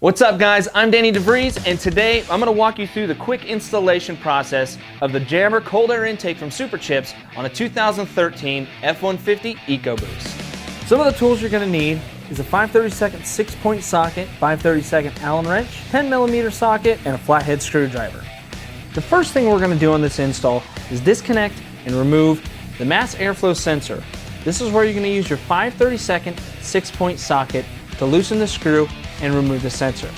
What's up guys, I'm Danny DeVries, and today I'm going to walk you through the quick installation process of the Jammer cold air intake from Superchips on a 2013 F-150 EcoBoost. Some of the tools you're going to need is a 5/32 6-point socket, 5/32 Allen wrench, 10mm socket, and a flathead screwdriver. The first thing we're going to do on this install is disconnect and remove the mass airflow sensor. This is where you're going to use your 5/32 6-point socket to loosen the screw and remove the sensor.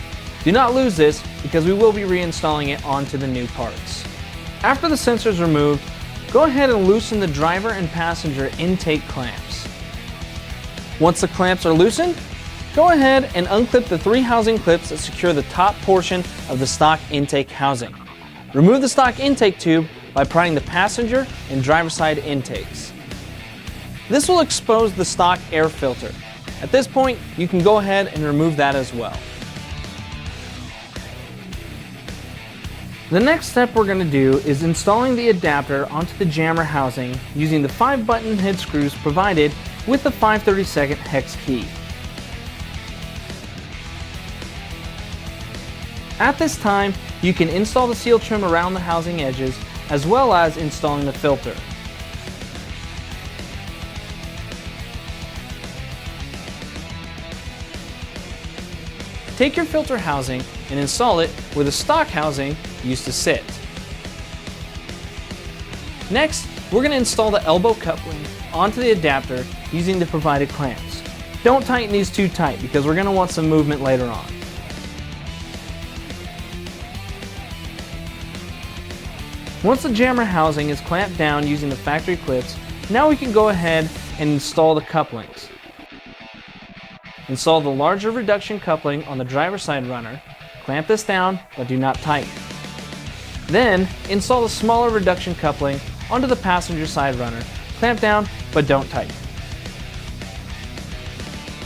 Do not lose this because we will be reinstalling it onto the new parts. After the sensor is removed, go ahead and loosen the driver and passenger intake clamps. Once the clamps are loosened, go ahead and unclip the 3 housing clips that secure the top portion of the stock intake housing. Remove the stock intake tube by prying the passenger and driver side intakes. This will expose the stock air filter. At this point, you can go ahead and remove that as well. The next step we're going to do is installing the adapter onto the jammer housing using the 5-button head screws provided with the 5/32 hex key. At this time, you can install the seal trim around the housing edges as well as installing the filter. Take your filter housing and install it where the stock housing used to sit. Next, we're going to install the elbow coupling onto the adapter using the provided clamps. Don't tighten these too tight because we're going to want some movement later on. Once the jammer housing is clamped down using the factory clips, now we can go ahead and install the couplings. Install the larger reduction coupling on the driver's side runner. Clamp this down, but do not tighten. Then, install the smaller reduction coupling onto the passenger side runner. Clamp down, but don't tighten.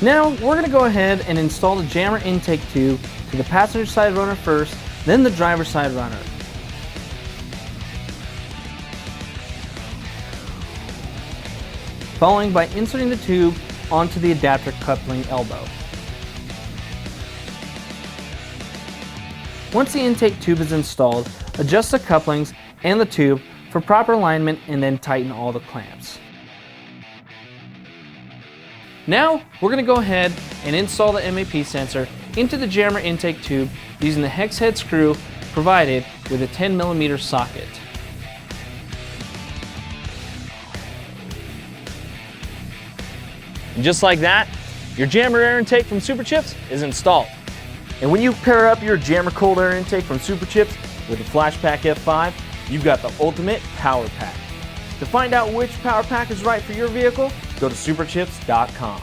Now, we're going to go ahead and install the jammer intake tube to the passenger side runner first, then the driver's side runner. Following by inserting the tube onto the adapter coupling elbow. Once the intake tube is installed, adjust the couplings and the tube for proper alignment and then tighten all the clamps. Now we're going to go ahead and install the MAP sensor into the jammer intake tube using the hex head screw provided with a 10mm socket. And just like that, your jammer air intake from Superchips is installed. And when you pair up your jammer cold air intake from Superchips with the Flashpaq F5, you've got the ultimate Powerpaq. To find out which Powerpaq is right for your vehicle, go to superchips.com.